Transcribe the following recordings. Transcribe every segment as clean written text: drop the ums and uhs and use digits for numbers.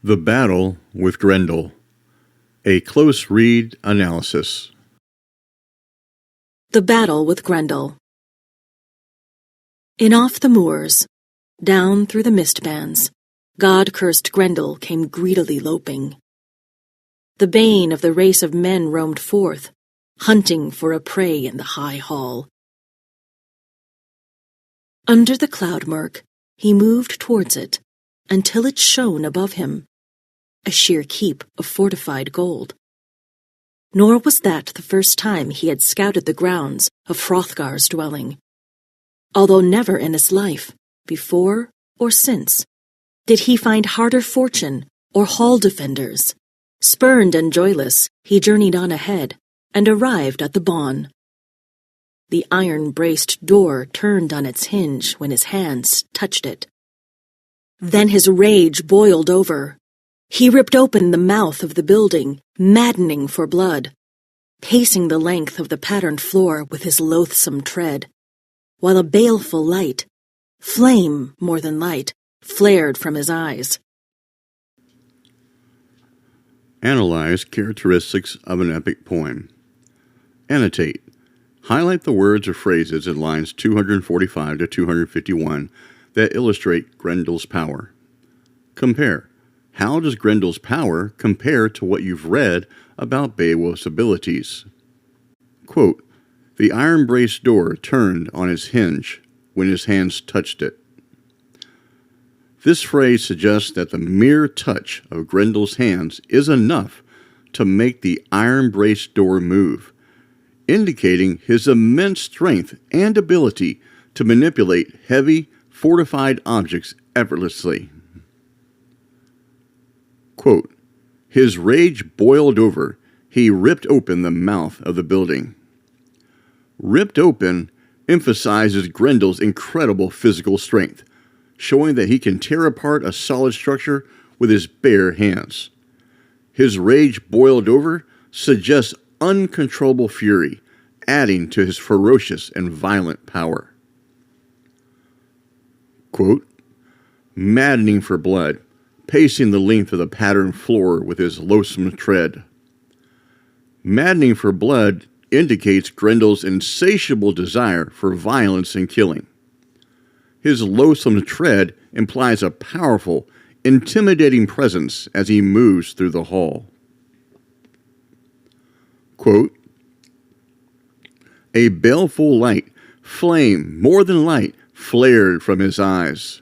The Battle with Grendel. A close read analysis. The Battle with Grendel. In off the moors, down through the mist-bands, God-cursed Grendel came greedily loping. The bane of the race of men roamed forth, hunting for a prey in the high hall. Under the cloud-murk, he moved towards it, until it shone above him, a sheer keep of fortified gold. Nor was that the first time he had scouted the grounds of Hrothgar's dwelling, although never in his life, before or since, did he find harder fortune or hall defenders. Spurned and joyless, he journeyed on ahead, and arrived at the bawn. The iron-braced door turned on its hinge when his hands touched it. Then his rage boiled over. He ripped open the mouth of the building, maddening for blood, pacing the length of the patterned floor with his loathsome tread, while a baleful light, flame more than light, flared from his eyes. Analyze characteristics of an epic poem. Annotate. Highlight the words or phrases in lines 245 to 251 that illustrate Grendel's power. Compare. How does Grendel's power compare to what you've read about Beowulf's abilities? Quote, "The iron-braced door turned on its hinge when his hands touched it." This phrase suggests that the mere touch of Grendel's hands is enough to make the iron-braced door move, indicating his immense strength and ability to manipulate heavy, fortified objects effortlessly. Quote, "His rage boiled over. He ripped open the mouth of the building." Ripped open emphasizes Grendel's incredible physical strength, showing that he can tear apart a solid structure with his bare hands. His rage boiled over suggests uncontrollable fury, adding to his ferocious and violent power. Quote, "Maddening for blood, pacing the length of the patterned floor with his loathsome tread." Maddening for blood indicates Grendel's insatiable desire for violence and killing. His loathsome tread implies a powerful, intimidating presence as he moves through the hall. Quote, "A baleful light, flame more than light, flared from his eyes."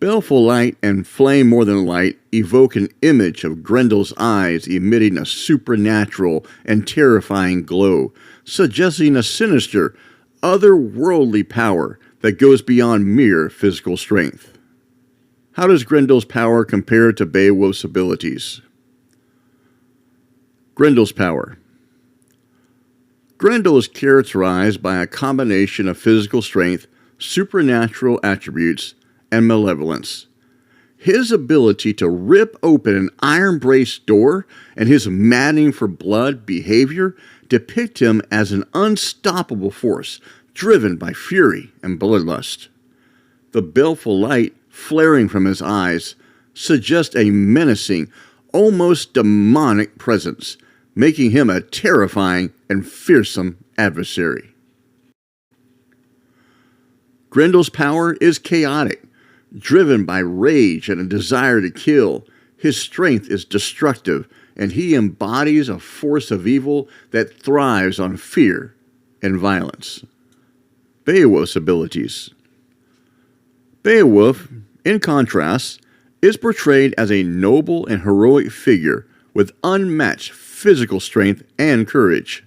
Baleful light and flame more than light evoke an image of Grendel's eyes emitting a supernatural and terrifying glow, suggesting a sinister, otherworldly power that goes beyond mere physical strength. How does Grendel's power compare to Beowulf's abilities? Grendel's power. Grendel is characterized by a combination of physical strength, supernatural attributes, and malevolence. His ability to rip open an iron-braced door and his maddening for blood behavior depict him as an unstoppable force driven by fury and bloodlust. The baleful light flaring from his eyes suggests a menacing, almost demonic presence, making him a terrifying and fearsome adversary. Grendel's power is chaotic. Driven by rage and a desire to kill, his strength is destructive, and he embodies a force of evil that thrives on fear and violence. Beowulf's abilities. Beowulf, in contrast, is portrayed as a noble and heroic figure with unmatched physical strength and courage.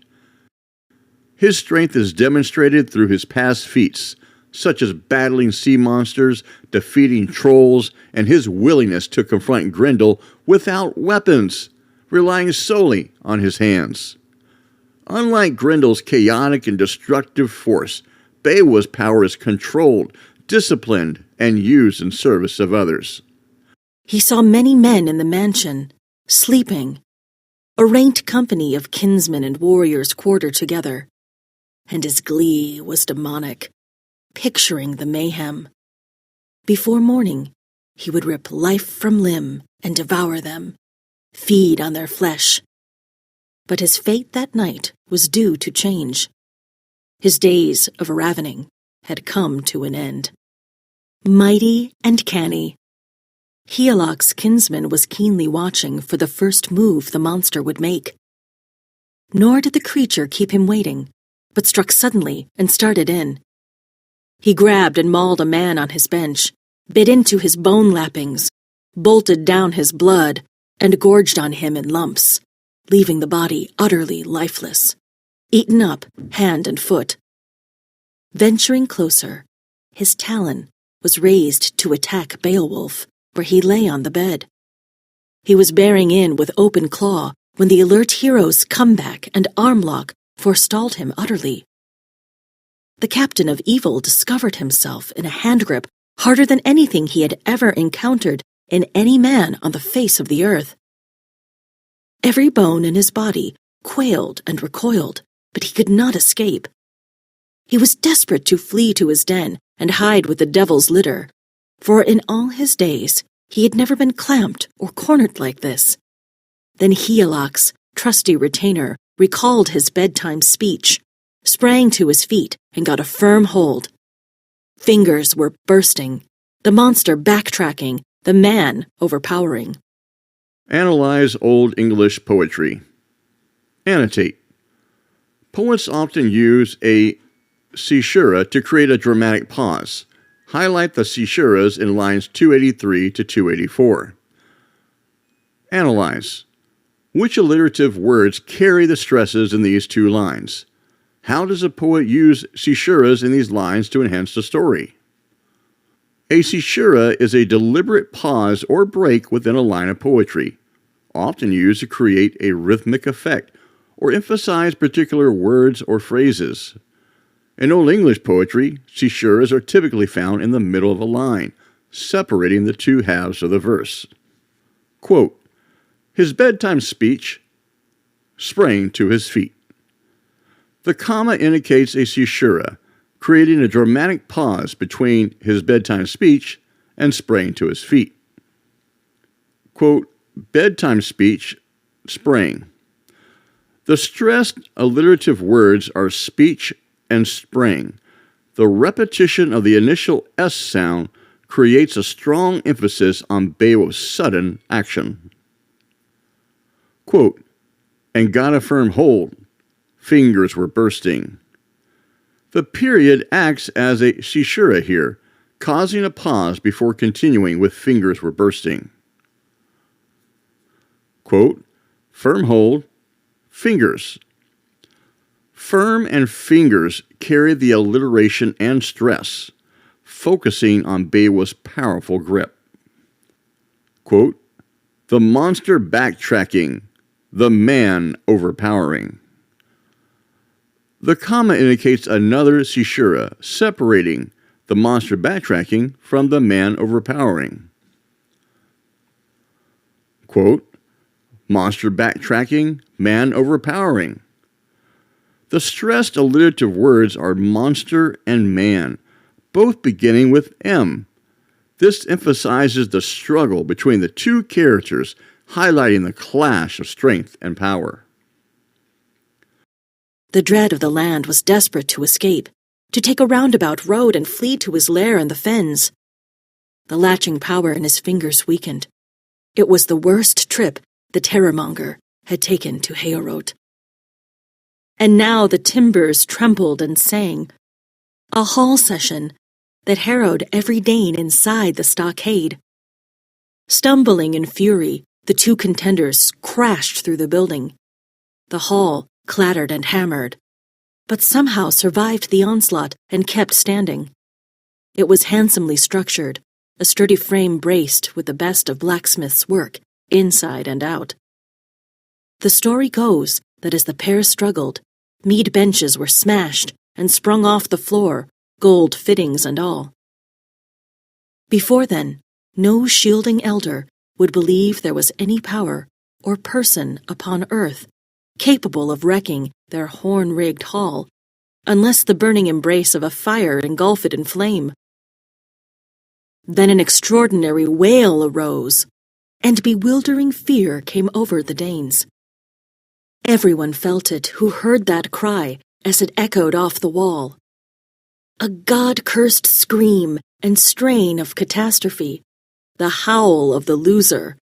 His strength is demonstrated through his past feats, such as battling sea monsters, defeating trolls, and his willingness to confront Grendel without weapons, relying solely on his hands. Unlike Grendel's chaotic and destructive force, Beowulf's power is controlled, disciplined, and used in service of others. He saw many men in the mansion, sleeping, a ranked company of kinsmen and warriors quartered together, and his glee was demonic, picturing the mayhem. Before morning, he would rip life from limb and devour them, feed on their flesh. But his fate that night was due to change. His days of ravening had come to an end. Mighty and canny, Heolach's kinsman was keenly watching for the first move the monster would make. Nor did the creature keep him waiting, but struck suddenly and started in. He grabbed and mauled a man on his bench, bit into his bone lappings, bolted down his blood, and gorged on him in lumps, leaving the body utterly lifeless, eaten up hand and foot. Venturing closer, his talon was raised to attack Beowulf, where he lay on the bed. He was bearing in with open claw when the alert hero's comeback and arm lock forestalled him utterly. The captain of evil discovered himself in a hand grip harder than anything he had ever encountered in any man on the face of the earth. Every bone in his body quailed and recoiled, but he could not escape. He was desperate to flee to his den and hide with the devil's litter, for in all his days he had never been clamped or cornered like this. Then Heolach's trusty retainer recalled his bedtime speech, sprang to his feet, and got a firm hold. Fingers were bursting, the monster backtracking, the man overpowering. Analyze Old English poetry. Annotate. Poets often use a caesura to create a dramatic pause. Highlight the caesuras in lines 283 to 284. Analyze. Which alliterative words carry the stresses in these two lines? How does a poet use caesuras in these lines to enhance the story? A caesura is a deliberate pause or break within a line of poetry, often used to create a rhythmic effect or emphasize particular words or phrases. In Old English poetry, caesuras are typically found in the middle of a line, separating the two halves of the verse. Quote, his bedtime speech sprang to his feet. The comma indicates a caesura, creating a dramatic pause between his bedtime speech and sprang to his feet. Quote, bedtime speech sprang. The stressed alliterative words are speech and sprang. The repetition of the initial S sound creates a strong emphasis on Beowulf's sudden action. Quote, and got a firm hold. Fingers were bursting. The period acts as a caesura here, causing a pause before continuing with fingers were bursting. Quote, firm hold, fingers. Firm and fingers carry the alliteration and stress, focusing on Beowulf's powerful grip. Quote, the monster backtracking, the man overpowering. The comma indicates another caesura, separating the monster backtracking from the man overpowering. Quote, monster backtracking, man overpowering. The stressed alliterative words are monster and man, both beginning with M. This emphasizes the struggle between the two characters, highlighting the clash of strength and power. The dread of the land was desperate to escape, to take a roundabout road and flee to his lair in the fens. The latching power in his fingers weakened. It was the worst trip the terrormonger had taken to Heorot. And now the timbers trembled and sang, a hall session that harrowed every Dane inside the stockade. Stumbling in fury, the two contenders crashed through the building. The hall clattered and hammered, but somehow survived the onslaught and kept standing. It was handsomely structured, a sturdy frame braced with the best of blacksmith's work, inside and out. The story goes that as the pair struggled, mead benches were smashed and sprung off the floor, gold fittings and all. Before then, no shielding elder would believe there was any power or person upon earth capable of wrecking their horn-rigged hall, unless the burning embrace of a fire engulf it in flame. Then an extraordinary wail arose, and bewildering fear came over the Danes. Everyone felt it who heard that cry as it echoed off the wall. A God-cursed scream and strain of catastrophe, the howl of the loser,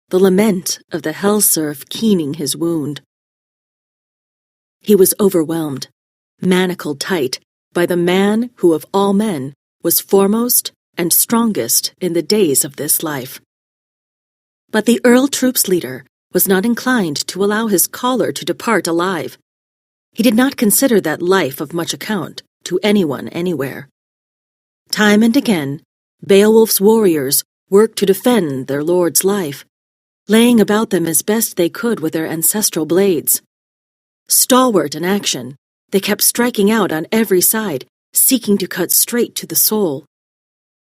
the lament of the hell-serf keening his wound. He was overwhelmed, manacled tight by the man who of all men was foremost and strongest in the days of this life. But the Earl Troop's leader was not inclined to allow his caller to depart alive. He did not consider that life of much account to anyone anywhere. Time and again, Beowulf's warriors worked to defend their lord's life, laying about them as best they could with their ancestral blades. Stalwart in action, they kept striking out on every side, seeking to cut straight to the soul.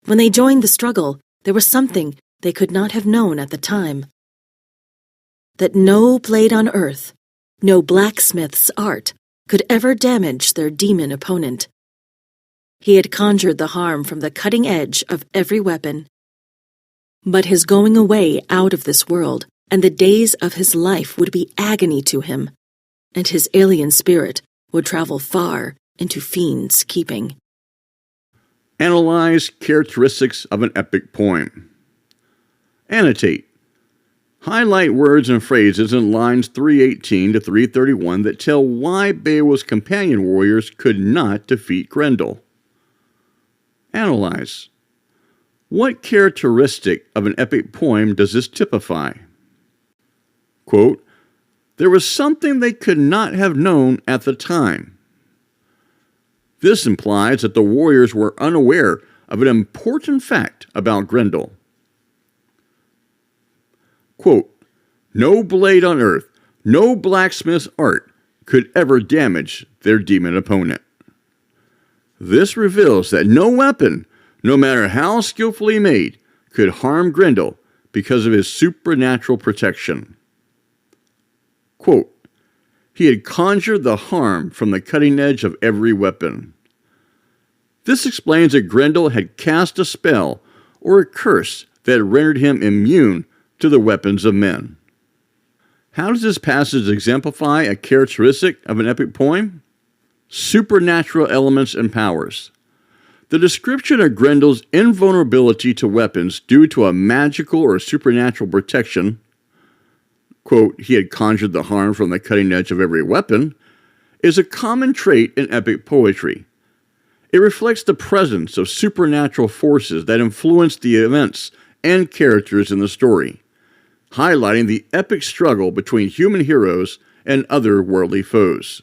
When they joined the struggle, there was something they could not have known at the time. That no blade on earth, no blacksmith's art, could ever damage their demon opponent. He had conjured the harm from the cutting edge of every weapon. But his going away out of this world and the days of his life would be agony to him, and his alien spirit would travel far into fiends' keeping. Analyze characteristics of an epic poem. Annotate. Highlight words and phrases in lines 318 to 331 that tell why Beowulf's companion warriors could not defeat Grendel. Analyze. What characteristic of an epic poem does this typify? Quote, there was something they could not have known at the time. This implies that the warriors were unaware of an important fact about Grendel. Quote, no blade on earth, no blacksmith's art could ever damage their demon opponent. This reveals that no weapon, no matter how skillfully made, could harm Grendel because of his supernatural protection. Quote, he had conjured the harm from the cutting edge of every weapon. This explains that Grendel had cast a spell or a curse that rendered him immune to the weapons of men. How does this passage exemplify a characteristic of an epic poem? Supernatural elements and powers. The description of Grendel's invulnerability to weapons due to a magical or supernatural protection, quote, he had conjured the harm from the cutting edge of every weapon, is a common trait in epic poetry. It reflects the presence of supernatural forces that influence the events and characters in the story, highlighting the epic struggle between human heroes and other worldly foes.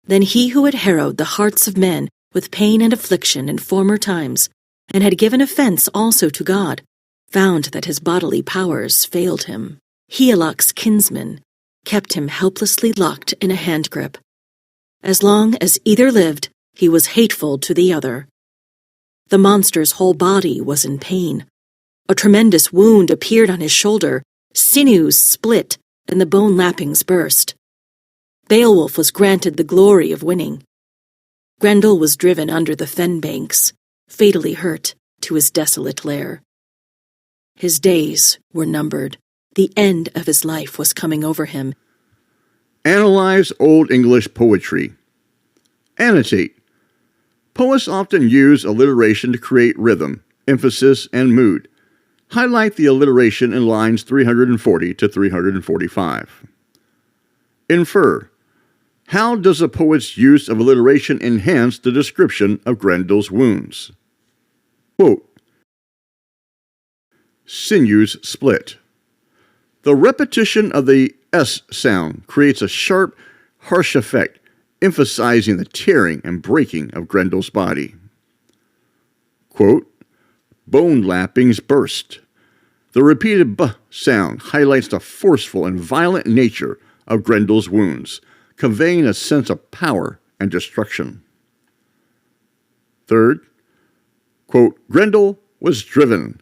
Then he who had harrowed the hearts of men with pain and affliction in former times, and had given offense also to God, found that his bodily powers failed him. Hygelac kinsman kept him helplessly locked in a handgrip. As long as either lived, he was hateful to the other. The monster's whole body was in pain. A tremendous wound appeared on his shoulder, sinews split, and the bone lappings burst. Beowulf was granted the glory of winning. Grendel was driven under the fen banks, fatally hurt, to his desolate lair. His days were numbered. The end of his life was coming over him. Analyze Old English poetry. Annotate. Poets often use alliteration to create rhythm, emphasis, and mood. Highlight the alliteration in lines 340 to 345. Infer. How does a poet's use of alliteration enhance the description of Grendel's wounds? Quote, sinews split. The repetition of the S sound creates a sharp, harsh effect, emphasizing the tearing and breaking of Grendel's body. Quote, bone lappings burst. The repeated B sound highlights the forceful and violent nature of Grendel's wounds, conveying a sense of power and destruction. Third, quote, Grendel was driven.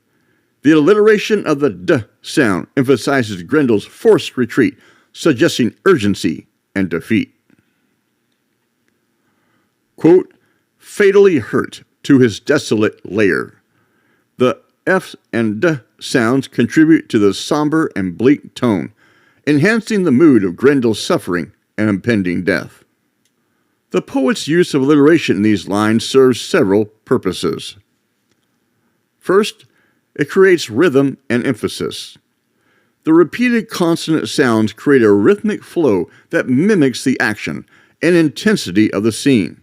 The alliteration of the D sound emphasizes Grendel's forced retreat, suggesting urgency and defeat. Quote, fatally hurt to his desolate lair. The F and D sounds contribute to the somber and bleak tone, enhancing the mood of Grendel's suffering and impending death. The poet's use of alliteration in these lines serves several purposes. First, it creates rhythm and emphasis. The repeated consonant sounds create a rhythmic flow that mimics the action and intensity of the scene.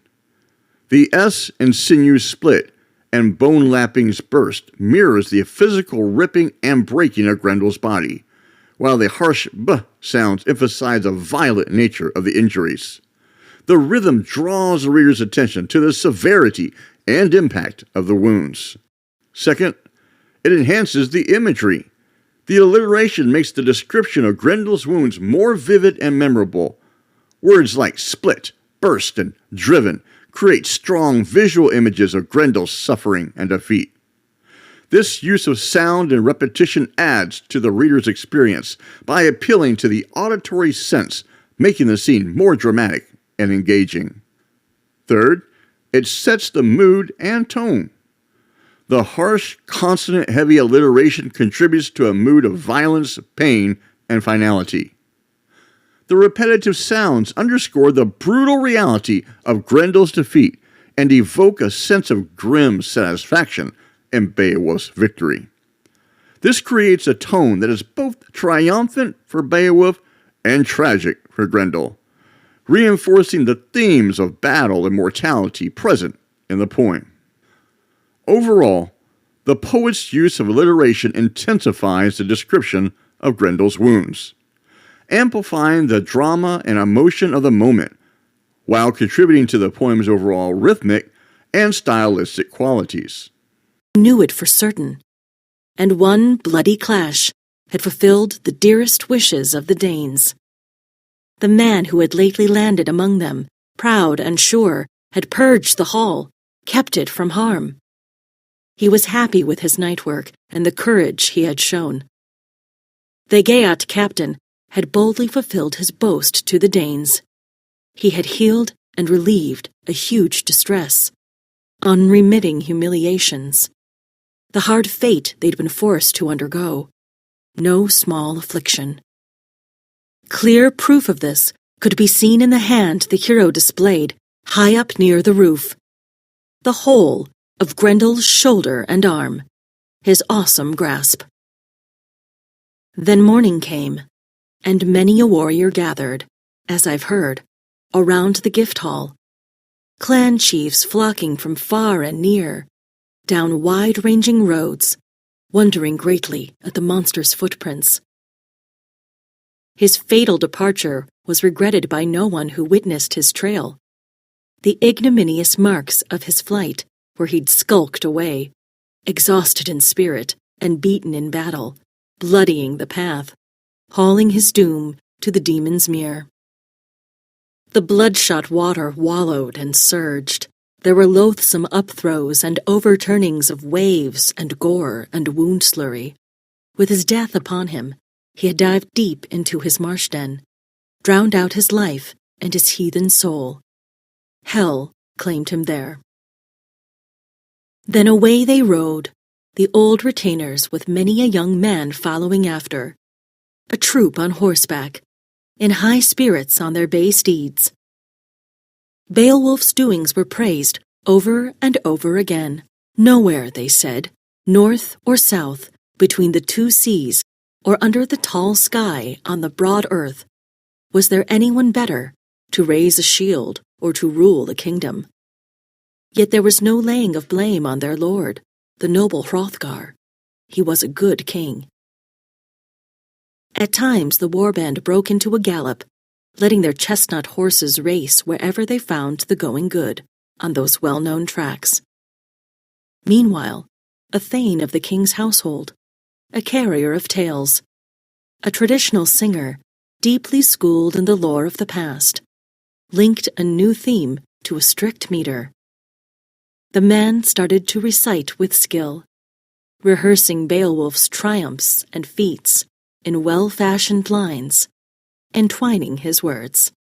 The S and sinews split and bone lappings burst mirrors the physical ripping and breaking of Grendel's body, while the harsh B sounds emphasize the violent nature of the injuries. The rhythm draws the reader's attention to the severity and impact of the wounds. Second, it enhances the imagery. The alliteration makes the description of Grendel's wounds more vivid and memorable. Words like split, burst, and driven create strong visual images of Grendel's suffering and defeat. This use of sound and repetition adds to the reader's experience by appealing to the auditory sense, making the scene more dramatic and engaging. Third, it sets the mood and tone. The harsh, consonant-heavy alliteration contributes to a mood of violence, pain, and finality. The repetitive sounds underscore the brutal reality of Grendel's defeat and evoke a sense of grim satisfaction in Beowulf's victory. This creates a tone that is both triumphant for Beowulf and tragic for Grendel, reinforcing the themes of battle and mortality present in the poem. Overall, the poet's use of alliteration intensifies the description of Grendel's wounds, amplifying the drama and emotion of the moment, while contributing to the poem's overall rhythmic and stylistic qualities. Knew it for certain, and one bloody clash had fulfilled the dearest wishes of the Danes. The man who had lately landed among them, proud and sure, had purged the hall, kept it from harm. He was happy with his night work and the courage he had shown. The Geat captain had boldly fulfilled his boast to the Danes. He had healed and relieved a huge distress, unremitting humiliations, the hard fate they'd been forced to undergo, no small affliction. Clear proof of this could be seen in the hand the hero displayed high up near the roof, the whole of Grendel's shoulder and arm, his awesome grasp. Then morning came, and many a warrior gathered, as I've heard, around the gift hall, clan chiefs flocking from far and near, down wide-ranging roads, wondering greatly at the monster's footprints. His fatal departure was regretted by no one who witnessed his trail. The ignominious marks of his flight, where he'd skulked away, exhausted in spirit and beaten in battle, bloodying the path, hauling his doom to the demon's mere. The bloodshot water wallowed and surged. There were loathsome upthrows and overturnings of waves and gore and wound slurry. With his death upon him, he had dived deep into his marsh den, drowned out his life and his heathen soul. Hell claimed him there. Then away they rode, the old retainers with many a young man following after, a troop on horseback, in high spirits on their bay steeds. Beowulf's doings were praised over and over again. Nowhere, they said, north or south, between the two seas, or under the tall sky on the broad earth, was there anyone better to raise a shield or to rule a kingdom. Yet there was no laying of blame on their lord, the noble Hrothgar. He was a good king. At times the warband broke into a gallop, letting their chestnut horses race wherever they found the going good on those well-known tracks. Meanwhile, a thane of the king's household, a carrier of tales, a traditional singer, deeply schooled in the lore of the past, linked a new theme to a strict meter. The man started to recite with skill, rehearsing Beowulf's triumphs and feats in well-fashioned lines, entwining his words.